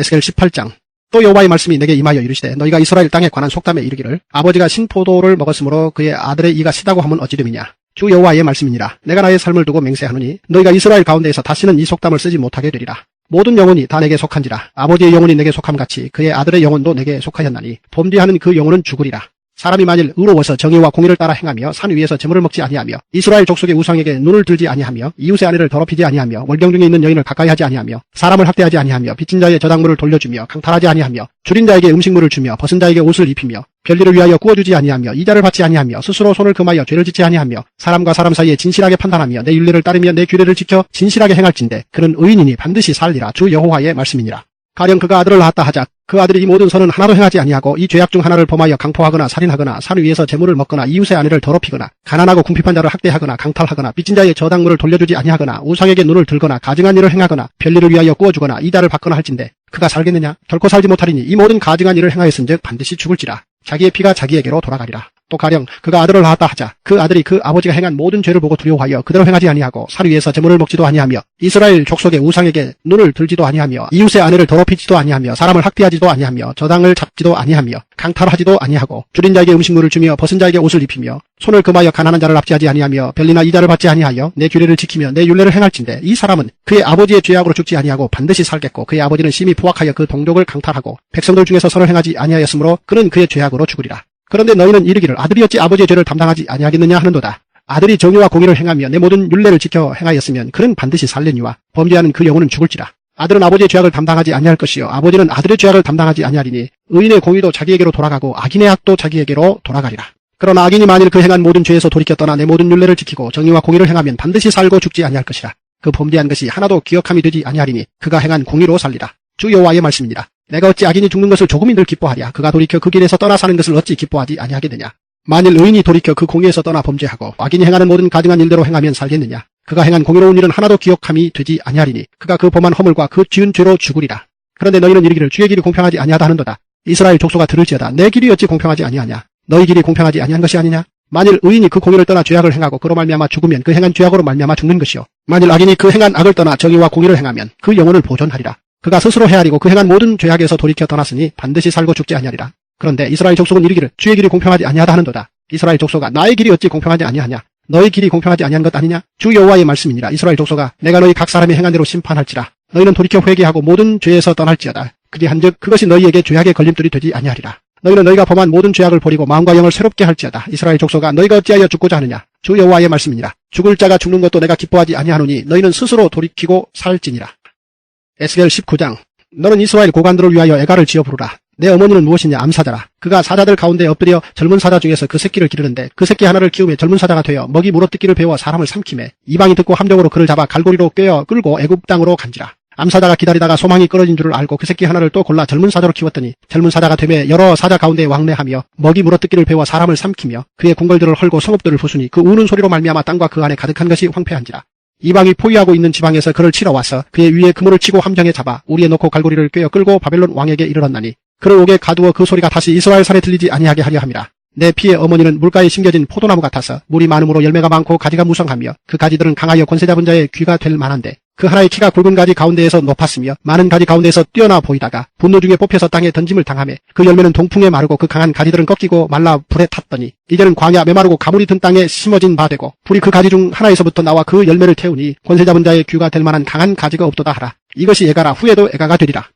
에스겔 18장. 또 여호와의 말씀이 내게 임하여 이르시되 너희가 이스라엘 땅에 관한 속담에 이르기를 아버지가 신포도를 먹었으므로 그의 아들의 이가 시다고 하면 어찌됨이냐. 주 여호와의 말씀이니라. 내가 나의 삶을 두고 맹세하노니 너희가 이스라엘 가운데에서 다시는 이 속담을 쓰지 못하게 되리라. 모든 영혼이 다 내게 속한지라. 아버지의 영혼이 내게 속함같이 그의 아들의 영혼도 내게 속하였나니 범죄하는 그 영혼은 죽으리라. 사람이 만일 의로워서 정의와 공의를 따라 행하며 산 위에서 재물을 먹지 아니하며 이스라엘 족속의 우상에게 눈을 들지 아니하며 이웃의 아내를 더럽히지 아니하며 월경 중에 있는 여인을 가까이하지 아니하며 사람을 학대하지 아니하며 빚진 자의 저당물을 돌려주며 강탈하지 아니하며 줄인 자에게 음식물을 주며 벗은 자에게 옷을 입히며 별일을 위하여 구워주지 아니하며 이자를 받지 아니하며 스스로 손을 금하여 죄를 짓지 아니하며 사람과 사람 사이에 진실하게 판단하며 내 율례를 따르며 내 규례를 지켜 진실하게 행할진대 그는 의인이니 반드시 살리라. 주 여호와의 말씀이니라. 가령 그가 아들을 낳았다 하자 그 아들이 이 모든 선은 하나도 행하지 아니하고 이 죄악 중 하나를 범하여 강포하거나 살인하거나 산 위에서 재물을 먹거나 이웃의 아내를 더럽히거나 가난하고 궁핍한 자를 학대하거나 강탈하거나 빚진 자의 저당물을 돌려주지 아니하거나 우상에게 눈을 들거나 가증한 일을 행하거나 별일을 위하여 구워주거나 이자를 받거나 할진대 그가 살겠느냐. 결코 살지 못하리니 이 모든 가증한 일을 행하였은즉 반드시 죽을지라. 자기의 피가 자기에게로 돌아가리라. 또 가령 그가 아들을 낳았다 하자 그 아들이 그 아버지가 행한 모든 죄를 보고 두려워하여 그대로 행하지 아니하고 산 위에서 재물을 먹지도 아니하며 이스라엘 족속의 우상에게 눈을 들지도 아니하며 이웃의 아내를 더럽히지도 아니하며 사람을 학대하지도 아니하며 저당을 잡지도 아니하며 강탈하지도 아니하고 줄인 자에게 음식물을 주며 벗은 자에게 옷을 입히며 손을 금하여 가난한 자를 납치하지 아니하며 별리나 이자를 받지 아니하여 내 규례를 지키며 내 율례를 행할진대 이 사람은 그의 아버지의 죄악으로 죽지 아니하고 반드시 살겠고 그의 아버지는 심히 부악하여 그 동족을 강탈하고 백성들 중에서 선을 행하지 아니하였으므로 그는 그의 죄악으로 죽으리라. 그런데 너희는 이르기를 아들이 어찌 아버지의 죄를 담당하지 아니하겠느냐 하는도다. 아들이 정의와 공의를 행하며 내 모든 율례를 지켜 행하였으면 그는 반드시 살려니와 범죄하는 그 영혼은 죽을지라. 아들은 아버지의 죄악을 담당하지 아니할 것이요 아버지는 아들의 죄악을 담당하지 아니하리니 의인의 공의도 자기에게로 돌아가고 악인의 악도 자기에게로 돌아가리라. 그러나 악인이 만일 그 행한 모든 죄에서 돌이켜 떠나 내 모든 율례를 지키고 정의와 공의를 행하면 반드시 살고 죽지 아니할 것이라. 그 범죄한 것이 하나도 기억함이 되지 아니하리니 그가 행한 공의로 살리라. 주 여호와의 말씀이니라. 내가 어찌 악인이 죽는 것을 조금인들 기뻐하랴. 그가 돌이켜 그 길에서 떠나 사는 것을 어찌 기뻐하지 아니하겠느냐. 만일 의인이 돌이켜 그 공의에서 떠나 범죄하고 악인이 행하는 모든 가증한 일대로 행하면 살겠느냐. 그가 행한 공의로운 일은 하나도 기억함이 되지 아니하리니 그가 그 범한 허물과 그 지은 죄로 죽으리라. 그런데 너희는 이르기를 주의 길이 공평하지 아니하다 하는도다. 이스라엘 족속아 들을지어다. 내 길이 어찌 공평하지 아니하냐. 너희 길이 공평하지 아니한 것이 아니냐. 만일 의인이 그 공의를 떠나 죄악을 행하고 그로 말미암아 죽으면 그 행한 죄악으로 말미암아 죽는 것이요 만일 악인이 그 행한 악을 떠나 정의와 공의를 행하면 그 영혼을 보존하리라. 그가 스스로 헤아리고 그 행한 모든 죄악에서 돌이켜 떠났으니 반드시 살고 죽지 아니하리라. 그런데 이스라엘 족속은 이르기를 주의 길이 공평하지 아니하다 하는도다. 이스라엘 족속아 나의 길이 어찌 공평하지 아니하냐. 너희 길이 공평하지 아니한 것 아니냐. 주 여호와의 말씀이니라. 이스라엘 족속아 내가 너희 각 사람이 행한 대로 심판할지라. 너희는 돌이켜 회개하고 모든 죄에서 떠날지어다. 그리한즉 그것이 너희에게 죄악의 걸림돌이 되지 아니하리라. 너희는 너희가 범한 모든 죄악을 버리고 마음과 영을 새롭게 할지어다. 이스라엘 족속아 너희가 어찌하여 죽고자 하느냐. 주 여호와의 말씀이니라. 죽을 자가 죽는 것도 내가 기뻐하지 아니하노니 너희는 스스로 돌이키고 살지니라. 에스겔 19장. 너는 이스라엘 고관들을 위하여 애가를 지어 부르라. 내 어머니는 무엇이냐. 암사자라. 그가 사자들 가운데 엎드려 젊은 사자 중에서 그 새끼를 기르는데 그 새끼 하나를 키우며 젊은 사자가 되어 먹이 물어뜯기를 배워 사람을 삼키매 이방이 듣고 함정으로 그를 잡아 갈고리로 꿰어 끌고 애굽 땅으로 간지라. 암사자가 기다리다가 소망이 끊어진 줄을 알고 그 새끼 하나를 또 골라 젊은 사자로 키웠더니 젊은 사자가 되매 여러 사자 가운데 왕래하며 먹이 물어뜯기를 배워 사람을 삼키며 그의 궁궐들을 헐고 성읍들을 부수니 그 우는 소리로 말미암아 땅과 그 안에 가득한 것이 황폐한지라. 이방이 포위하고 있는 지방에서 그를 치러 와서 그의 위에 그물을 치고 함정에 잡아 우리에 놓고 갈고리를 꿰어 끌고 바벨론 왕에게 이르렀나니 그를 옥에 가두어 그 소리가 다시 이스라엘 산에 들리지 아니하게 하려 함이라. 내 피의 어머니는 물가에 심겨진 포도나무 같아서 물이 많음으로 열매가 많고 가지가 무성하며 그 가지들은 강하여 권세 잡은 자의 귀가 될 만한데 그 하나의 키가 굵은 가지 가운데에서 높았으며 많은 가지 가운데에서 뛰어나 보이다가 분노 중에 뽑혀서 땅에 던짐을 당하며 그 열매는 동풍에 마르고 그 강한 가지들은 꺾이고 말라 불에 탔더니 이제는 광야 메마르고 가물이 든 땅에 심어진 바 되고 불이 그 가지 중 하나에서부터 나와 그 열매를 태우니 권세 잡은 자의 귀가 될 만한 강한 가지가 없도다 하라. 이것이 애가라. 후에도 애가가 되리라.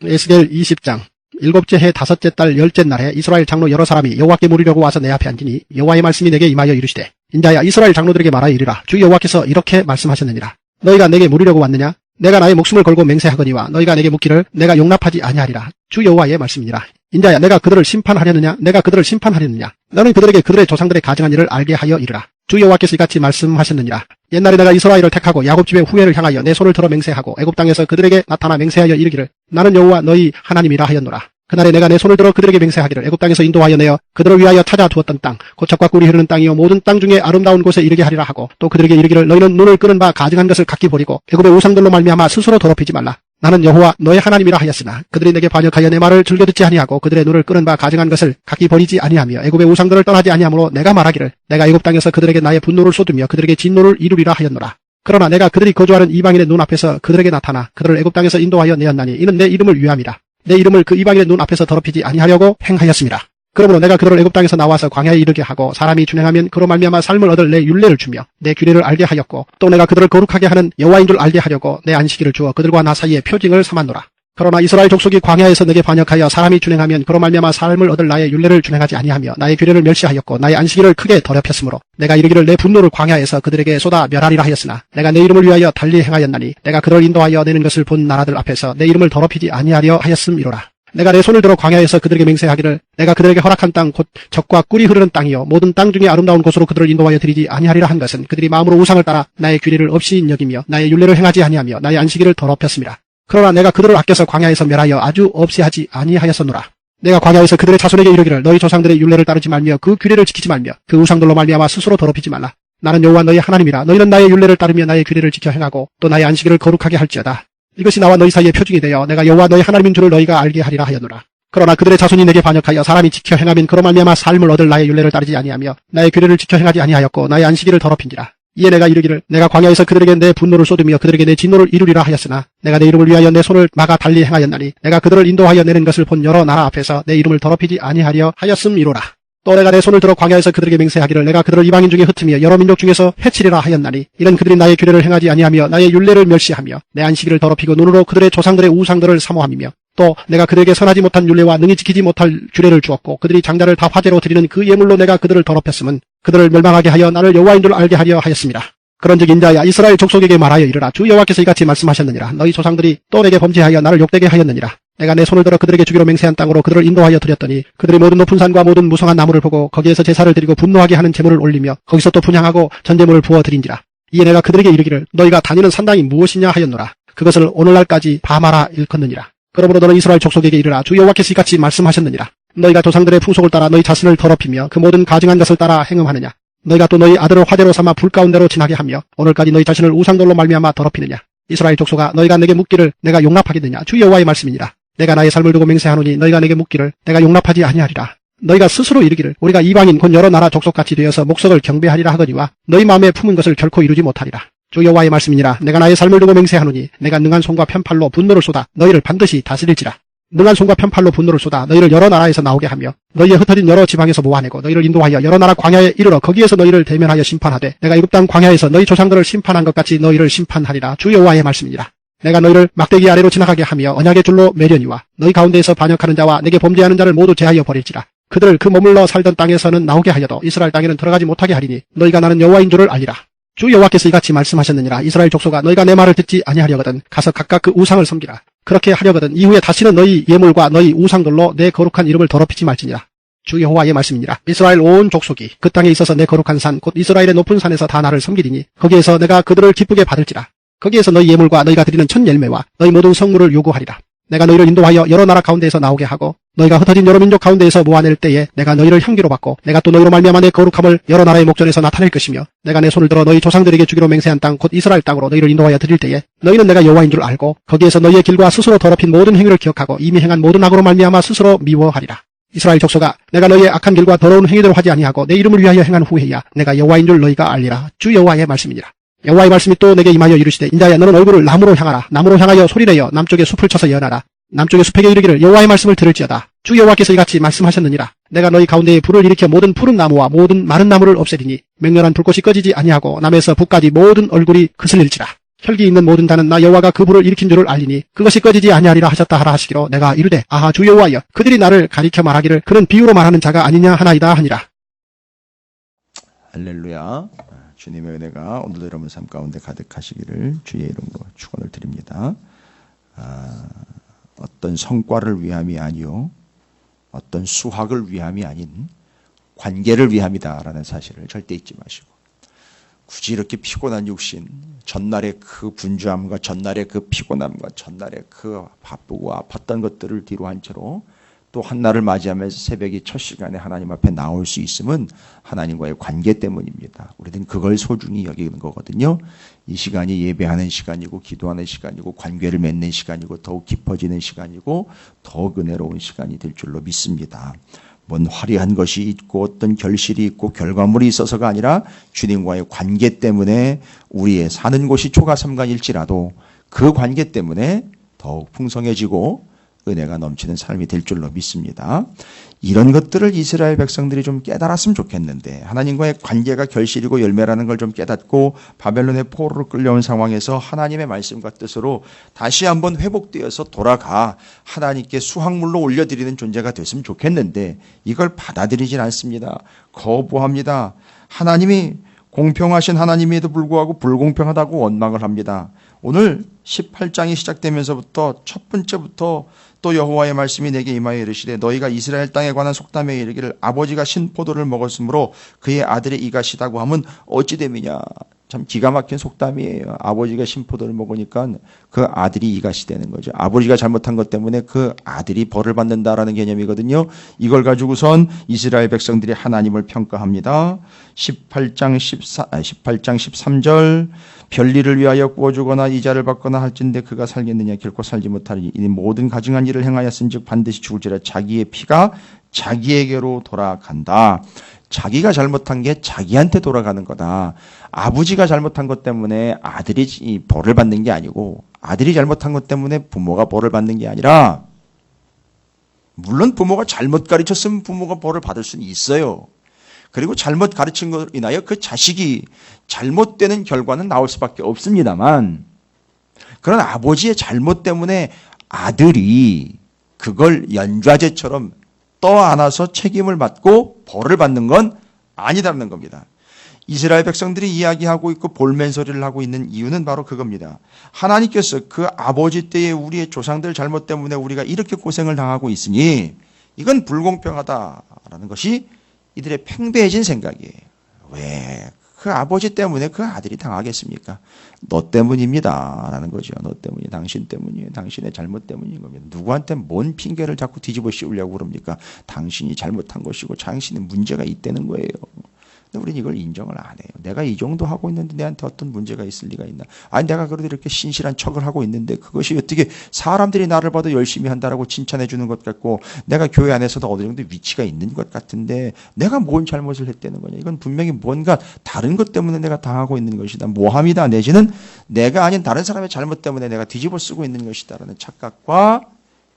에스겔 20장. 일곱째 해 다섯째 달 열째 날에 이스라엘 장로 여러 사람이 여호와께 물으려고 와서 내 앞에 앉으니 여호와의 말씀이 내게 임하여 이르시되 인자야 이스라엘 장로들에게 말하여 이르라. 주 여호와께서 이렇게 말씀하셨느니라. 너희가 내게 물으려고 왔느냐. 내가 나의 목숨을 걸고 맹세하거니와 너희가 내게 묻기를 내가 용납하지 아니하리라. 주 여호와의 말씀이니라. 인자야 내가 그들을 심판하려느냐. 내가 그들을 심판하려느냐. 너는 그들에게 그들의 조상들의 가증한 일을 알게 하여 이르라. 주 여호와께서 이같이 말씀하셨느니라. 옛날에 내가 이스라엘을 택하고 야곱 집의 후예를 향하여 내 손을 들어 맹세하고 애굽 땅에서 그들에게 나타나 맹세하여 이르기를 나는 여호와 너희 하나님이라 하였노라. 그날에 내가 내 손을 들어 그들에게 맹세하기를 애굽 땅에서 인도하여 내어 그들을 위하여 찾아 두었던 땅 곧 젖과 꿀이 흐르는 땅이요 모든 땅 중에 아름다운 곳에 이르게 하리라 하고 또 그들에게 이르기를 너희는 눈을 끄는 바 가증한 것을 각기 버리고 애굽의 우상들로 말미암아 스스로 더럽히지 말라. 나는 여호와 너의 하나님이라 하였으나 그들이 내게 반역하여 내 말을 즐겨 듣지 아니하고 그들의 눈을 끄는 바 가증한 것을 각기 버리지 아니하며 애굽의 우상들을 떠나지 아니하므로 내가 말하기를 내가 애굽 땅에서 그들에게 나의 분노를 쏟으며 그들에게 진노를 이루리라 하였노라. 그러나 내가 그들이 거주하는 이방인의 눈앞에서 그들에게 나타나 그들을 애굽 땅에서 인도하여 내었나니 이는 내 이름을 위함이라. 내 이름을 그 이방인의 눈앞에서 더럽히지 아니하려고 행하였습니다. 그러므로 내가 그들을 애굽 땅에서 나와서 광야에 이르게 하고 사람이 준행하면 그로 말미암아 삶을 얻을 내 율례를 주며 내 규례를 알게 하였고 또 내가 그들을 거룩하게 하는 여호와인 줄 알게 하려고 내 안식일을 주어 그들과 나 사이에 표징을 삼았노라. 그러나 이스라엘 족속이 광야에서 내게 반역하여 사람이 준행하면 그로 말미암아 삶을 얻을 나의 율례를 준행하지 아니하며 나의 규례를 멸시하였고 나의 안식일을 크게 더럽혔으므로 내가 이르기를 내 분노를 광야에서 그들에게 쏟아 멸하리라 하였으나 내가 내 이름을 위하여 달리 행하였나니 내가 그들을 인도하여 내는 것을 본 나라들 앞에서 내 이름을 더럽히지 아니하려 하였음이로라. 내가 내 손을 들어 광야에서 그들에게 맹세하기를 내가 그들에게 허락한 땅 곧 젖과 꿀이 흐르는 땅이요 모든 땅 중에 아름다운 곳으로 그들을 인도하여 드리지 아니하리라 한 것은 그들이 마음으로 우상을 따라 나의 규례를 없이 여기며 나의 율례를 행하지 아니하며 나의 안식일을 더럽혔습니다. 그러나 내가 그들을 아껴서 광야에서 멸하여 아주 없애하지 아니하였었노라. 내가 광야에서 그들의 자손에게 이르기를 너희 조상들의 율례를 따르지 말며 그 규례를 지키지 말며 그 우상들로 말미암아 스스로 더럽히지 말라. 나는 여호와 너희 하나님이라. 너희는 나의 율례를 따르며 나의 규례를 지켜 행하고 또 나의 안식일을 거룩하게 할지어다. 이것이 나와 너희 사이의 표징이 되어 내가 여호와 너희 하나님인 줄을 너희가 알게 하리라 하였노라. 그러나 그들의 자손이 내게 반역하여 사람이 지켜 행하면 그로 말미암아 삶을 얻을 나의 율례를 따르지 아니하며 나의 규례를 지켜 행하지 아니하였고 나의 안식일을 더럽힌지라. 이에 내가 이르기를 내가 광야에서 그들에게 내 분노를 쏟으며 그들에게 내 진노를 이루리라 하였으나 내가 내 이름을 위하여 내 손을 막아 달리 행하였나니 내가 그들을 인도하여 내는 것을 본 여러 나라 앞에서 내 이름을 더럽히지 아니하려 하였음이로라. 또 내가 내 손을 들어 광야에서 그들에게 맹세하기를 내가 그들을 이방인 중에 흩으며 여러 민족 중에서 해치리라 하였나니 이는 그들이 나의 규례를 행하지 아니하며 나의 율례를 멸시하며 내 안식일을 더럽히고 눈으로 그들의 조상들의 우상들을 사모함이며 또 내가 그들에게 선하지 못한 율례와 능히 지키지 못할 규례를 주었고 그들이 장자를 다 화제로 드리는 그 예물로 내가 그들을 더럽혔음은 그들을 멸망하게 하여 나를 여호와인 줄 알게 하려 하였습니다. 그런즉 인자야 이스라엘 족속에게 말하여 이르라. 주 여호와께서 이같이 말씀하셨느니라. 너희 조상들이 또 내게 범죄하여 나를 욕되게 하였느니라. 내가 내 손을 들어 그들에게 주기로 맹세한 땅으로 그들을 인도하여 드렸더니 그들이 모든 높은 산과 모든 무성한 나무를 보고 거기에서 제사를 드리고 분노하게 하는 제물을 올리며 거기서 또 분향하고 전제물을 부어 드린지라. 이에 내가 그들에게 이르기를 너희가 다니는 산당이 무엇이냐 하였노라. 그것을 오늘날까지 바마라 일컫느니라. 그러므로 너는 이스라엘 족속에게 이르라. 주 여호와께서 이같이 말씀하셨느니라. 너희가 조상들의 풍속을 따라 너희 자신을 더럽히며 그 모든 가증한 것을 따라 행음하느냐. 너희가 또 너희 아들을 화제로 삼아 불 가운데로 지나게 하며 오늘까지 너희 자신을 우상돌로 말미암아 더럽히느냐. 이스라엘 족속아 너희가 내게 묻기를 내가 용납하겠느냐. 주 여호와의 말씀이니라. 내가 나의 삶을 두고 맹세하노니 너희가 내게 묻기를 내가 용납하지 아니하리라. 너희가 스스로 이르기를 우리가 이방인 곧 여러 나라 족속같이 되어서 목석을 경배하리라 하거니와 너희 마음에 품은 것을 결코 이루지 못하리라. 주 여호와의 말씀이니라. 내가 나의 삶을 두고 맹세하노니 내가 능한 손과 편팔로 분노를 쏟아 너희를 반드시 다스릴지라. 능한 손과 편팔로 분노를 쏟아 너희를 여러 나라에서 나오게 하며 너희의 흩어진 여러 지방에서 모아내고 너희를 인도하여 여러 나라 광야에 이르러 거기에서 너희를 대면하여 심판하되 내가 애굽 땅 광야에서 너희 조상들을 심판한 것 같이 너희를 심판하리라. 주 여호와의 말씀이니라. 내가 너희를 막대기 아래로 지나가게 하며 언약의 줄로 매려니와 너희 가운데에서 반역하는 자와 내게 범죄하는 자를 모두 제하여 버릴지라. 그들을 그 머물러 살던 땅에서는 나오게 하여도 이스라엘 땅에는 들어가지 못하게 하리니 너희가 나는 여호와인 줄을 알리라. 주 여호와께서 이같이 말씀하셨느니라. 이스라엘 족속아 너희가 내 말을 듣지 아니하려거든 가서 각각 그 우상을 섬기라. 그렇게 하려거든 이후에 다시는 너희 예물과 너희 우상들로 내 거룩한 이름을 더럽히지 말지니라. 주 여호와의 말씀이니라. 이스라엘 온 족속이 그 땅에 있어서 내 거룩한 산 곧 이스라엘의 높은 산에서 다 나를 섬기리니 거기에서 내가 그들을 기쁘게 받을지라. 거기에서 너희 예물과 너희가 드리는 첫 열매와 너희 모든 성물을 요구하리라. 내가 너희를 인도하여 여러 나라 가운데에서 나오게 하고 너희가 흩어진 여러 민족 가운데에서 모아낼 때에 내가 너희를 향기로 받고 내가 또 너희로 말미암아 내 거룩함을 여러 나라의 목전에서 나타낼 것이며 내가 내 손을 들어 너희 조상들에게 주기로 맹세한 땅 곧 이스라엘 땅으로 너희를 인도하여 드릴 때에 너희는 내가 여호와인 줄 알고 거기에서 너희의 길과 스스로 더럽힌 모든 행위를 기억하고 이미 행한 모든 악으로 말미암아 스스로 미워하리라. 이스라엘 족속아 내가 너희의 악한 길과 더러운 행위대로 하지 아니하고 내 이름을 위하여 행한 후에야 내가 여호와인 줄 너희가 알리라. 주 여호와의 말씀이니라. 여호와의 말씀이 또 내게 임하여 이르시되 인자야 너는 얼굴을 남으로 향하라. 남으로 향하여 소리내어 남쪽에 숲을 쳐서 연하라. 남쪽의 숲에게 이르기를 여호와의 말씀을 들을지어다. 주 여호와께서 이같이 말씀하셨느니라. 내가 너희 가운데에 불을 일으켜 모든 푸른 나무와 모든 마른 나무를 없애리니 맹렬한 불꽃이 꺼지지 아니하고 남에서 북까지 모든 얼굴이 그슬릴지라. 혈기 있는 모든 자는 나 여호와가 그 불을 일으킨 줄을 알리니 그것이 꺼지지 아니하리라 하셨다 하라 하시기로 내가 이르되 아하 주 여호와여 그들이 나를 가리켜 말하기를 그는 비유로 말하는 자가 아니냐 하나이다 하니라. 할렐루야. 주님의 은혜가 오늘도 여러분 삶 가운데 가득하시기를 주의 이름으로 축원을 드립니다. 어떤 성과를 위함이 아니요 어떤 수학을 위함이 아닌 관계를 위함이다라는 사실을 절대 잊지 마시고 굳이 이렇게 피곤한 육신 전날의 그 분주함과 전날의 그 피곤함과 전날의 그 바쁘고 아팠던 것들을 뒤로 한 채로 또 한날을 맞이하면서 새벽이 첫 시간에 하나님 앞에 나올 수 있음은 하나님과의 관계 때문입니다. 우리는 그걸 소중히 여기는 거거든요. 이 시간이 예배하는 시간이고 기도하는 시간이고 관계를 맺는 시간이고 더욱 깊어지는 시간이고 더욱 은혜로운 시간이 될 줄로 믿습니다. 뭔 화려한 것이 있고 어떤 결실이 있고 결과물이 있어서가 아니라 주님과의 관계 때문에 우리의 사는 곳이 초가삼간일지라도 그 관계 때문에 더욱 풍성해지고 은혜가 넘치는 삶이 될 줄로 믿습니다. 이런 것들을 이스라엘 백성들이 좀 깨달았으면 좋겠는데 하나님과의 관계가 결실이고 열매라는 걸 좀 깨닫고 바벨론의 포로로 끌려온 상황에서 하나님의 말씀과 뜻으로 다시 한번 회복되어서 돌아가 하나님께 수확물로 올려드리는 존재가 됐으면 좋겠는데 이걸 받아들이진 않습니다. 거부합니다. 하나님이 공평하신 하나님에도 불구하고 불공평하다고 원망을 합니다. 오늘 18장이 시작되면서부터 첫 번째부터 또 여호와의 말씀이 내게 임하여 이르시되 너희가 이스라엘 땅에 관한 속담에 이르기를 아버지가 신포도를 먹었으므로 그의 아들의 이가 시다고 하면 어찌 됨이냐. 참 기가 막힌 속담이에요. 아버지가 신포도를 먹으니까 그 아들이 이가 시되는 거죠. 아버지가 잘못한 것 때문에 그 아들이 벌을 받는다라는 개념이거든요. 이걸 가지고선 이스라엘 백성들이 하나님을 평가합니다. 18장 13절 별일을 위하여 구워주거나 이자를 받거나 할진대 그가 살겠느냐 결코 살지 못하리니 이 모든 가증한 일을 행하였은즉 반드시 죽을지라 자기의 피가 자기에게로 돌아간다. 자기가 잘못한 게 자기한테 돌아가는 거다. 아버지가 잘못한 것 때문에 아들이 벌을 받는 게 아니고 아들이 잘못한 것 때문에 부모가 벌을 받는 게 아니라 물론 부모가 잘못 가르쳤으면 부모가 벌을 받을 수는 있어요. 그리고 잘못 가르친 것으로 인하여 그 자식이 잘못되는 결과는 나올 수밖에 없습니다만 그런 아버지의 잘못 때문에 아들이 그걸 연좌제처럼 떠안아서 책임을 맡고 벌을 받는 건 아니다는 겁니다. 이스라엘 백성들이 이야기하고 있고 볼멘소리를 하고 있는 이유는 바로 그겁니다. 하나님께서 그 아버지 때의 우리의 조상들 잘못 때문에 우리가 이렇게 고생을 당하고 있으니 이건 불공평하다라는 것이 이들의 팽배해진 생각이에요. 왜? 그 아버지 때문에 그 아들이 당하겠습니까? 너 때문입니다. 라는 거죠. 너 때문이, 당신 때문이에요. 당신의 잘못 때문인 겁니다. 누구한테 뭔 핑계를 자꾸 뒤집어 씌우려고 그럽니까? 당신이 잘못한 것이고 당신의 문제가 있다는 거예요. 근데 우리는 이걸 인정을 안 해요. 내가 이 정도 하고 있는데 내한테 어떤 문제가 있을 리가 있나? 아니 내가 그래도 이렇게 신실한 척을 하고 있는데 그것이 어떻게 사람들이 나를 봐도 열심히 한다라고 칭찬해 주는 것 같고 내가 교회 안에서도 어느 정도 위치가 있는 것 같은데 내가 뭔 잘못을 했다는 거냐? 이건 분명히 뭔가 다른 것 때문에 내가 당하고 있는 것이다. 모함이다. 내지는 내가 아닌 다른 사람의 잘못 때문에 내가 뒤집어 쓰고 있는 것이다라는 착각과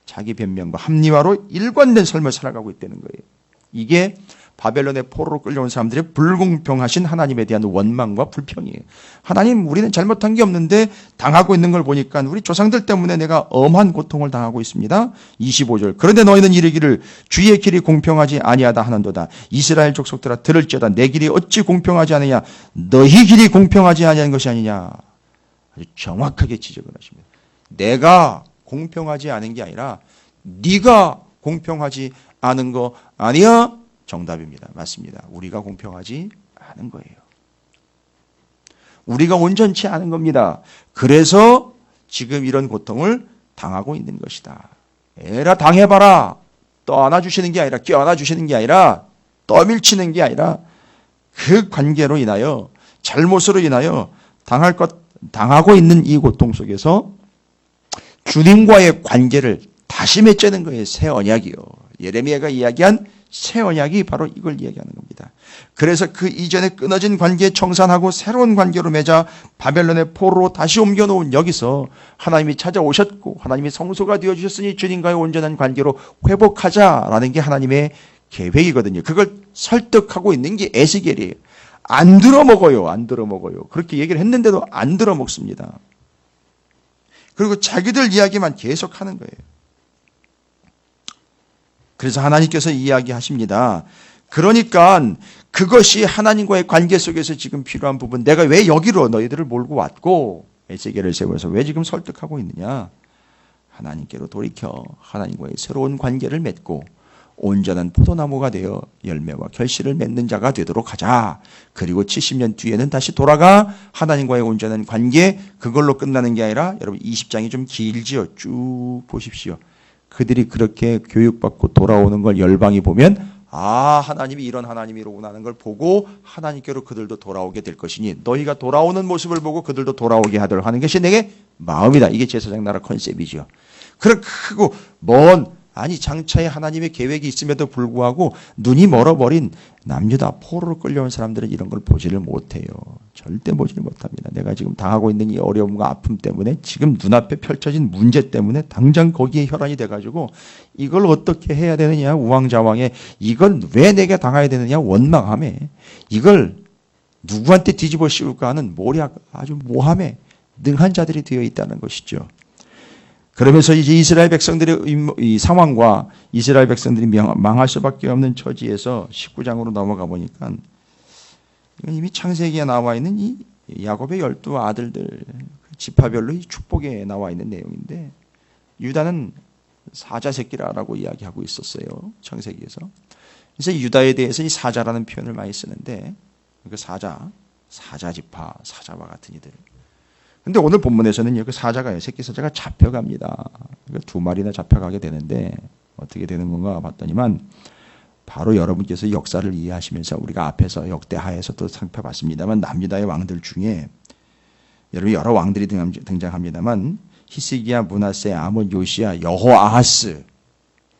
자기 변명과 합리화로 일관된 삶을 살아가고 있다는 거예요. 이게 바벨론의 포로로 끌려온 사람들의 불공평하신 하나님에 대한 원망과 불평이에요. 하나님, 우리는 잘못한 게 없는데 당하고 있는 걸 보니까 우리 조상들 때문에 내가 엄한 고통을 당하고 있습니다. 25절. 그런데 너희는 이르기를 주의 길이 공평하지 아니하다 하는도다. 이스라엘 족속들아 들을지어다. 내 길이 어찌 공평하지 않느냐. 너희 길이 공평하지 아니하는 것이 아니냐. 아주 정확하게 지적을 하십니다. 내가 공평하지 않은 게 아니라 네가 공평하지 않은 거 아니야? 정답입니다. 맞습니다. 우리가 공평하지 않은 거예요. 우리가 온전치 않은 겁니다. 그래서 지금 이런 고통을 당하고 있는 것이다. 에라 당해봐라. 떠안아주시는 게 아니라 껴안아주시는 게 아니라 떠밀치는 게 아니라 그 관계로 인하여 잘못으로 인하여 당하고 있는 이 고통 속에서 주님과의 관계를 다시 맺자는 거예요. 새 언약이요. 예레미야가 이야기한 새 언약이 바로 이걸 이야기하는 겁니다. 그래서 그 이전에 끊어진 관계에 청산하고 새로운 관계로 맺어 바벨론의 포로로 다시 옮겨놓은 여기서 하나님이 찾아오셨고 하나님이 성소가 되어주셨으니 주님과의 온전한 관계로 회복하자라는 게 하나님의 계획이거든요. 그걸 설득하고 있는 게 에스겔이에요. 안 들어먹어요. 안 들어먹어요. 그렇게 얘기를 했는데도 안 들어먹습니다. 그리고 자기들 이야기만 계속하는 거예요. 그래서 하나님께서 이야기하십니다. 그러니까 그것이 하나님과의 관계 속에서 지금 필요한 부분, 내가 왜 여기로 너희들을 몰고 왔고 에스겔을 세워서 왜 지금 설득하고 있느냐. 하나님께로 돌이켜 하나님과의 새로운 관계를 맺고 온전한 포도나무가 되어 열매와 결실을 맺는 자가 되도록 하자. 그리고 70년 뒤에는 다시 돌아가 하나님과의 온전한 관계, 그걸로 끝나는 게 아니라 여러분 20장이 좀 길지요. 쭉 보십시오. 그들이 그렇게 교육받고 돌아오는 걸 열방이 보면 아, 하나님이 이런 하나님이로구나 하는 걸 보고 하나님께로 그들도 돌아오게 될 것이니 너희가 돌아오는 모습을 보고 그들도 돌아오게 하도록 하는 것이 내게 마음이다. 이게 제사장 나라 컨셉이죠. 그런 크고 먼 아니 장차에 하나님의 계획이 있음에도 불구하고 눈이 멀어버린 남유다 포로로 끌려온 사람들은 이런 걸 보지를 못해요. 절대 보지를 못합니다. 내가 지금 당하고 있는 이 어려움과 아픔 때문에 지금 눈앞에 펼쳐진 문제 때문에 당장 거기에 혈안이 돼가지고 이걸 어떻게 해야 되느냐 우왕좌왕에 이걸 왜 내가 당해야 되느냐 원망함에 이걸 누구한테 뒤집어 씌울까 하는 모략 아주 모함에 능한 자들이 되어 있다는 것이죠. 그러면서 이제 이스라엘 백성들의 이 상황과 이스라엘 백성들이 망할 수밖에 없는 처지에서 19장으로 넘어가 보니까 이미 창세기에 나와 있는 이 야곱의 12 아들들 지파별로 이 축복에 나와 있는 내용인데 유다는 사자 새끼라고 이야기하고 있었어요. 창세기에서. 그래서 유다에 대해서 이 사자라는 표현을 많이 쓰는데 그 사자 지파, 사자와 같은 이들. 근데 오늘 본문에서는 그 사자가요, 새끼 사자가 잡혀갑니다. 두 마리나 잡혀가게 되는데 어떻게 되는 건가 봤더니만 바로 여러분께서 역사를 이해하시면서 우리가 앞에서 역대하에서도 살펴봤습니다만 남유다의 왕들 중에 여러분 여러 왕들이 등장합니다만 히스기야, 므낫세, 아몬, 요시야, 여호아하스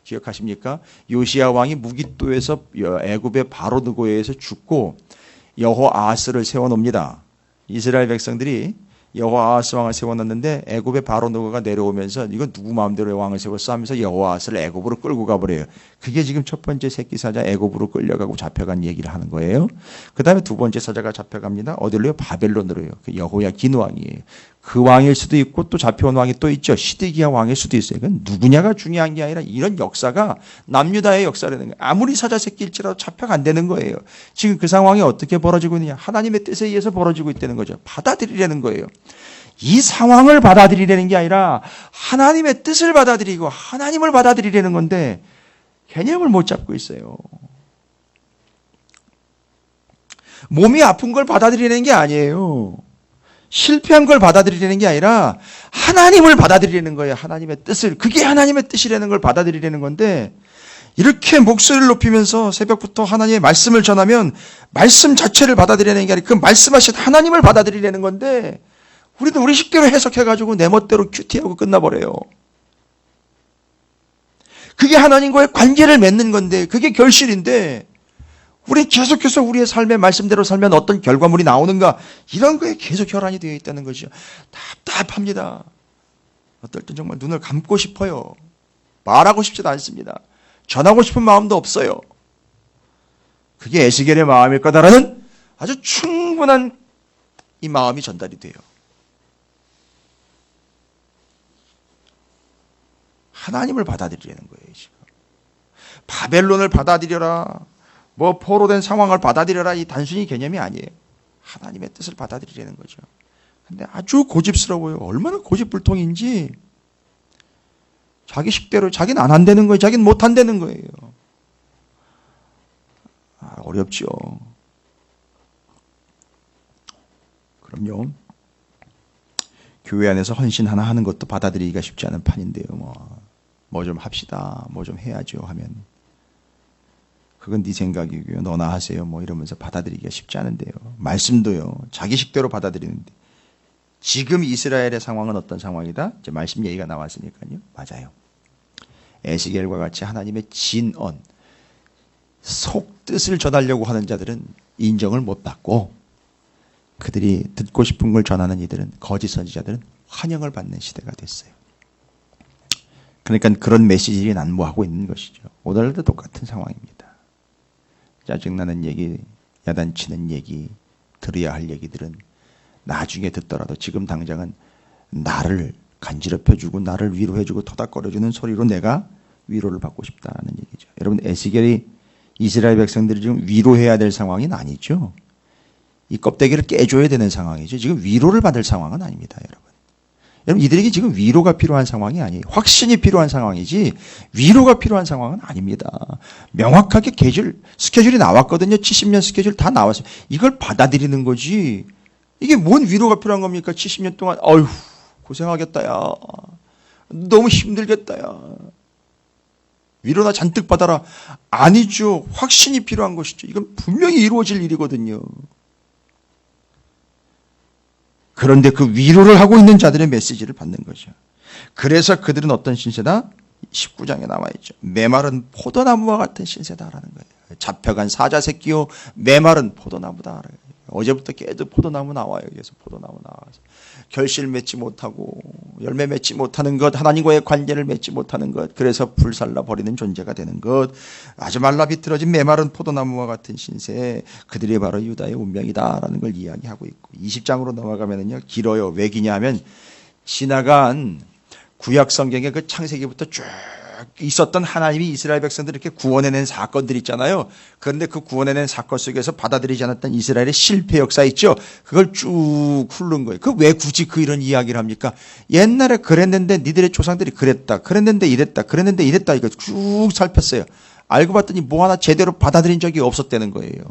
기억하십니까? 요시야 왕이 무기또에서 애굽의 바로 느고에 의해서 죽고 여호아하스를 세워놓습니다. 이스라엘 백성들이 여호아하스 왕을 세워놨는데 애굽의 바로 느고가 내려오면서 이거 누구 마음대로 왕을 세웠어 하면서 여호아하스를 애굽으로 끌고 가버려요. 그게 지금 첫 번째 새끼 사자 애굽으로 끌려가고 잡혀간 얘기를 하는 거예요. 그 다음에 두 번째 사자가 잡혀갑니다. 어디로요? 바벨론으로요. 그 여호야긴 왕이에요. 그 왕일 수도 있고 또 잡혀온 왕이 또 있죠. 시드기야 왕일 수도 있어요. 그건 누구냐가 중요한 게 아니라 이런 역사가 남유다의 역사라는 거예요. 아무리 사자 새끼일지라도 잡혀간다는 거예요. 지금 그 상황이 어떻게 벌어지고 있느냐. 하나님의 뜻에 의해서 벌어지고 있다는 거죠. 받아들이려는 거예요. 이 상황을 받아들이려는 게 아니라 하나님의 뜻을 받아들이고 하나님을 받아들이려는 건데 개념을 못 잡고 있어요. 몸이 아픈 걸 받아들이려는 게 아니에요. 실패한 걸 받아들이려는 게 아니라 하나님을 받아들이려는 거예요. 하나님의 뜻을. 그게 하나님의 뜻이라는 걸 받아들이려는 건데 이렇게 목소리를 높이면서 새벽부터 하나님의 말씀을 전하면 말씀 자체를 받아들이려는 게 아니라 그 말씀하신 하나님을 받아들이려는 건데 우리는 우리 식대로 해석해가지고 내 멋대로 큐티하고 끝나버려요. 그게 하나님과의 관계를 맺는 건데 그게 결실인데 우리 계속해서 우리의 삶의 말씀대로 살면 어떤 결과물이 나오는가 이런 거에 계속 혈안이 되어 있다는 거죠. 답답합니다. 어떨 땐 정말 눈을 감고 싶어요. 말하고 싶지도 않습니다. 전하고 싶은 마음도 없어요. 그게 에스겔의 마음일 거다라는 아주 충분한 이 마음이 전달이 돼요. 하나님을 받아들이려는 거예요. 지금. 바벨론을 받아들여라. 뭐 포로된 상황을 받아들여라. 이 단순히 개념이 아니에요. 하나님의 뜻을 받아들이려는 거죠. 근데 아주 고집스러워요. 얼마나 고집불통인지 자기 식대로 자기는 안 한다는 거예요. 자기는 못 한다는 거예요. 어렵죠. 그럼요. 교회 안에서 헌신 하나 하는 것도 받아들이기가 쉽지 않은 판인데요. 뭐 좀 합시다. 뭐 좀 해야죠 하면 그건 네 생각이고요. 너나 하세요. 뭐 이러면서 받아들이기가 쉽지 않은데요. 말씀도요. 자기 식대로 받아들이는데 지금 이스라엘의 상황은 어떤 상황이다? 이제 말씀 얘기가 나왔으니까요. 맞아요. 에스겔과 같이 하나님의 진언, 속뜻을 전하려고 하는 자들은 인정을 못 받고 그들이 듣고 싶은 걸 전하는 이들은 거짓 선지자들은 환영을 받는 시대가 됐어요. 그러니까 그런 메시지를 난무하고 있는 것이죠. 오늘도 똑같은 상황입니다. 짜증나는 얘기, 야단치는 얘기, 들어야 할 얘기들은 나중에 듣더라도 지금 당장은 나를 간지럽혀주고 나를 위로해주고 토닥거려주는 소리로 내가 위로를 받고 싶다는 얘기죠. 여러분 에스겔이 이스라엘 백성들이 지금 위로해야 될 상황은 아니죠. 이 껍데기를 깨줘야 되는 상황이죠. 지금 위로를 받을 상황은 아닙니다. 여러분 이들에게 지금 위로가 필요한 상황이 아니에요. 확신이 필요한 상황이지 위로가 필요한 상황은 아닙니다. 명확하게 스케줄이 나왔거든요. 70년 스케줄 다 나왔어요. 이걸 받아들이는 거지. 이게 뭔 위로가 필요한 겁니까? 70년 동안 어휴 고생하겠다 야. 너무 힘들겠다 야. 위로나 잔뜩 받아라. 아니죠. 확신이 필요한 것이죠. 이건 분명히 이루어질 일이거든요. 그런데 그 위로를 하고 있는 자들의 메시지를 받는 거죠. 그래서 그들은 어떤 신세다? 19장에 나와 있죠. 메마른 포도나무와 같은 신세다라는 거예요. 잡혀간 사자 새끼요 메마른 포도나무다. 어제부터 계속 포도나무 나와요. 여기서 포도나무 나와서 결실 맺지 못하고 열매 맺지 못하는 것, 하나님과의 관계를 맺지 못하는 것, 그래서 불살라 버리는 존재가 되는 것, 아주 말라 비틀어진 메마른 포도나무와 같은 신세, 그들이 바로 유다의 운명이다라는 걸 이야기하고 있고, 20장으로 넘어가면은요 길어요. 왜 기냐면 지나간 구약 성경의 그 창세기부터 쭉 있었던 하나님이 이스라엘 백성들을 이렇게 구원해낸 사건들 있잖아요. 그런데 그 구원해낸 사건 속에서 받아들이지 않았던 이스라엘의 실패 역사 있죠. 그걸 쭉 훑는 거예요. 그 왜 굳이 그 이런 이야기를 합니까? 옛날에 그랬는데 니들의 조상들이 그랬다. 그랬는데 이랬다. 그랬는데 이랬다. 이거 쭉 살폈어요. 알고 봤더니 뭐 하나 제대로 받아들인 적이 없었다는 거예요.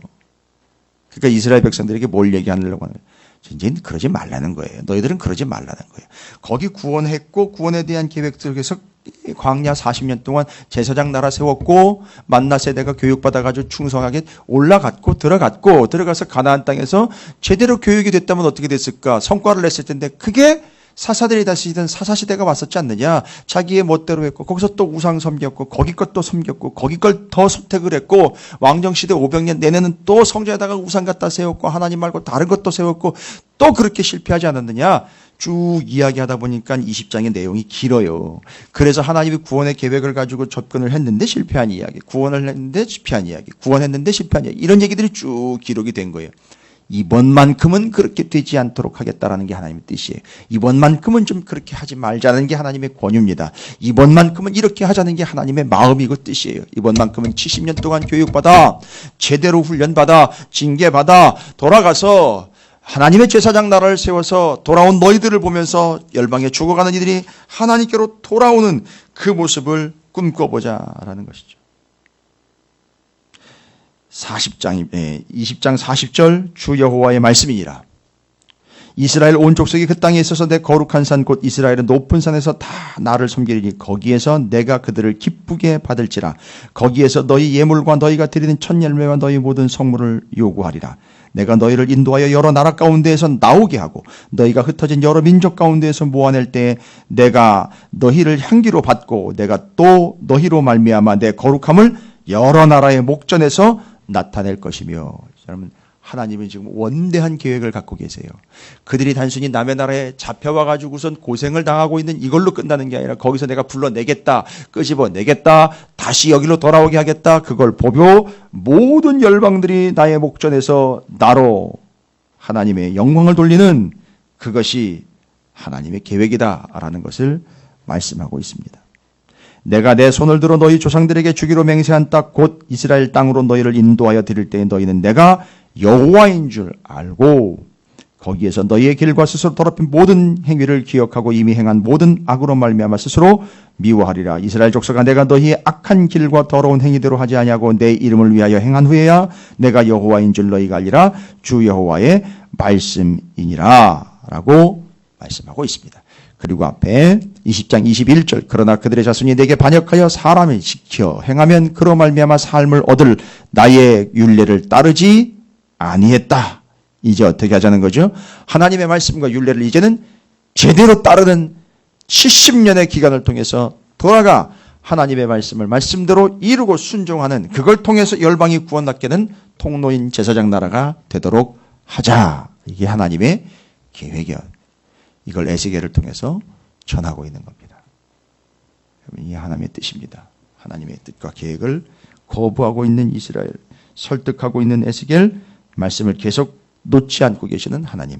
그러니까 이스라엘 백성들에게 뭘 얘기하려고 하는 거예요. 이제 그러지 말라는 거예요. 너희들은 그러지 말라는 거예요. 거기 구원했고 구원에 대한 계획 속에서 광야 40년 동안 제사장 나라 세웠고 만나 세대가 교육받아가지고 충성하게 올라갔고 들어가서 가나안 땅에서 제대로 교육이 됐다면 어떻게 됐을까? 성과를 냈을 텐데 그게 사사들이 다스리던 사사시대가 왔었지 않느냐. 자기의 멋대로 했고 거기서 또 우상 섬겼고 거기 것도 섬겼고 거기 걸 더 선택을 했고 왕정시대 500년 내내는 또 성전에다가 우상 갖다 세웠고 하나님 말고 다른 것도 세웠고 또 그렇게 실패하지 않았느냐. 쭉 이야기하다 보니까 20장의 내용이 길어요. 그래서 하나님이 구원의 계획을 가지고 접근을 했는데 실패한 이야기, 구원을 했는데 실패한 이야기, 구원했는데 실패한 이야기, 이런 얘기들이 쭉 기록이 된 거예요. 이번만큼은 그렇게 되지 않도록 하겠다라는 게 하나님의 뜻이에요. 이번만큼은 좀 그렇게 하지 말자는 게 하나님의 권유입니다. 이번만큼은 이렇게 하자는 게 하나님의 마음이고 뜻이에요. 이번만큼은 70년 동안 교육받아, 제대로 훈련받아, 징계받아, 돌아가서 하나님의 제사장 나라를 세워서 돌아온 너희들을 보면서 열방에 죽어가는 이들이 하나님께로 돌아오는 그 모습을 꿈꿔보자라는 것이죠. 20장 40절 주 여호와의 말씀이니라. 이스라엘 온 족속이 그 땅에 있어서 내 거룩한 산 곧 이스라엘은 높은 산에서 다 나를 섬기리니 거기에서 내가 그들을 기쁘게 받을지라. 거기에서 너희 예물과 너희가 드리는 첫 열매와 너희 모든 성물을 요구하리라. 내가 너희를 인도하여 여러 나라 가운데에서 나오게 하고 너희가 흩어진 여러 민족 가운데에서 모아낼 때에 내가 너희를 향기로 받고 내가 또 너희로 말미암아 내 거룩함을 여러 나라의 목전에서 나타낼 것이며. 여러분, 하나님은 지금 원대한 계획을 갖고 계세요. 그들이 단순히 남의 나라에 잡혀와가지고선 고생을 당하고 있는 이걸로 끝나는 게 아니라 거기서 내가 불러내겠다, 끄집어내겠다, 다시 여기로 돌아오게 하겠다. 그걸 보고 모든 열방들이 나의 목전에서 나로 하나님의 영광을 돌리는 그것이 하나님의 계획이다라는 것을 말씀하고 있습니다. 내가 내 손을 들어 너희 조상들에게 주기로 맹세한 땅 곧 이스라엘 땅으로 너희를 인도하여 드릴 때에 너희는 내가 여호와인 줄 알고 거기에서 너희의 길과 스스로 더럽힌 모든 행위를 기억하고 이미 행한 모든 악으로 말미암아 스스로 미워하리라. 이스라엘 족속아 내가 너희의 악한 길과 더러운 행위대로 하지 아니하고 내 이름을 위하여 행한 후에야 내가 여호와인 줄 너희가 알리라. 주 여호와의 말씀이니라 라고 말씀하고 있습니다. 그리고 앞에 20장 21절 그러나 그들의 자손이 내게 반역하여 사람을 지켜 행하면 그로 말미암아 삶을 얻을 나의 율례를 따르지 아니했다. 이제 어떻게 하자는 거죠? 하나님의 말씀과 율례를 이제는 제대로 따르는 70년의 기간을 통해서 돌아가 하나님의 말씀을 말씀대로 이루고 순종하는, 그걸 통해서 열방이 구원받게 된 통로인 제사장 나라가 되도록 하자. 이게 하나님의 계획이야. 이걸 에스겔을 통해서 전하고 있는 겁니다. 이게 하나님의 뜻입니다. 하나님의 뜻과 계획을 거부하고 있는 이스라엘, 설득하고 있는 에스겔, 말씀을 계속 놓지 않고 계시는 하나님.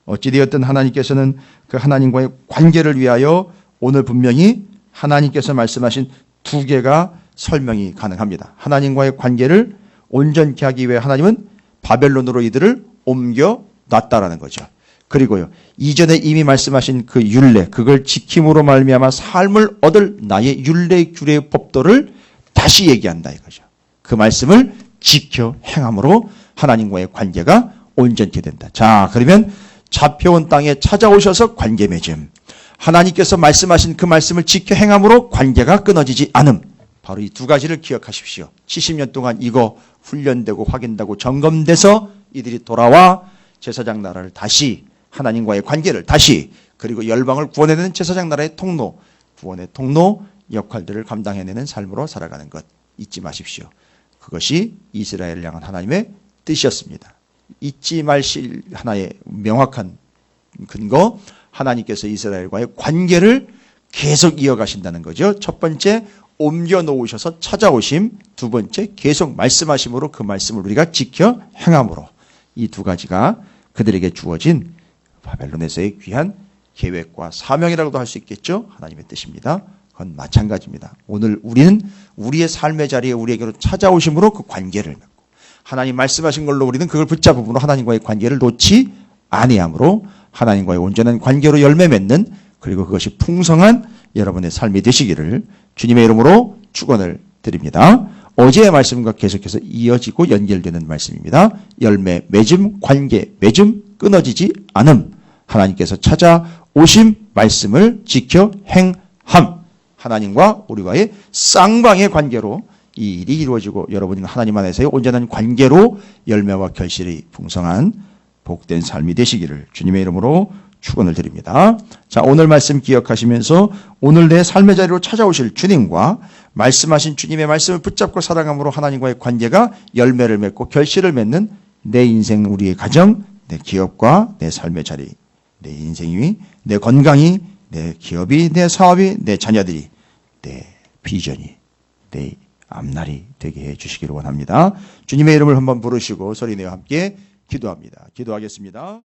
어찌되었든 하나님께서는 그 하나님과의 관계를 위하여 오늘 분명히 하나님께서 말씀하신 두 개가 설명이 가능합니다. 하나님과의 관계를 온전케 하기 위해 하나님은 바벨론으로 이들을 옮겨 놨다라는 거죠. 그리고요, 이전에 이미 말씀하신 그 율례, 그걸 지킴으로 말미암아 삶을 얻을 나의 율례 규례의 법도를 다시 얘기한다 이거죠. 그 말씀을 지켜 행함으로 하나님과의 관계가 온전케 된다. 자, 그러면 잡혀온 땅에 찾아오셔서 관계 맺음, 하나님께서 말씀하신 그 말씀을 지켜 행함으로 관계가 끊어지지 않음. 바로 이 두 가지를 기억하십시오. 70년 동안 이거 훈련되고 확인되고 점검돼서 이들이 돌아와 제사장 나라를 다시, 하나님과의 관계를 다시, 그리고 열방을 구원해내는 제사장 나라의 통로, 구원의 통로, 역할들을 감당해내는 삶으로 살아가는 것 잊지 마십시오. 그것이 이스라엘을 향한 하나님의 뜻이었습니다. 잊지 마실 하나의 명확한 근거, 하나님께서 이스라엘과의 관계를 계속 이어가신다는 거죠. 첫 번째, 옮겨 놓으셔서 찾아오심. 두 번째, 계속 말씀하심으로 그 말씀을 우리가 지켜 행함으로. 이 두 가지가 그들에게 주어진 바벨론에서의 귀한 계획과 사명이라고도 할 수 있겠죠. 하나님의 뜻입니다. 그건 마찬가지입니다. 오늘 우리는 우리의 삶의 자리에 우리에게로 찾아오심으로 그 관계를 맺고 하나님 말씀하신 걸로 우리는 그걸 붙잡음으로 하나님과의 관계를 놓지 아니함으로 하나님과의 온전한 관계로 열매 맺는 그리고 그것이 풍성한 여러분의 삶이 되시기를 주님의 이름으로 축원을 드립니다. 어제의 말씀과 계속해서 이어지고 연결되는 말씀입니다. 열매 맺음, 관계 맺음, 끊어지지 않음. 하나님께서 찾아오심 말씀을 지켜 행함. 하나님과 우리와의 쌍방의 관계로 이 일이 이루어지고 여러분이 하나님 안에서의 온전한 관계로 열매와 결실이 풍성한 복된 삶이 되시기를 주님의 이름으로 축원을 드립니다. 자, 오늘 말씀 기억하시면서 오늘 내 삶의 자리로 찾아오실 주님과 말씀하신 주님의 말씀을 붙잡고 살아감으로 하나님과의 관계가 열매를 맺고 결실을 맺는 내 인생, 우리의 가정, 내 기업과 내 삶의 자리, 내 인생이, 내 건강이, 내 기업이, 내 사업이, 내 자녀들이, 내 비전이, 내 앞날이 되게 해주시기를 원합니다. 주님의 이름을 한번 부르시고 소리내어 함께 기도합니다. 기도하겠습니다.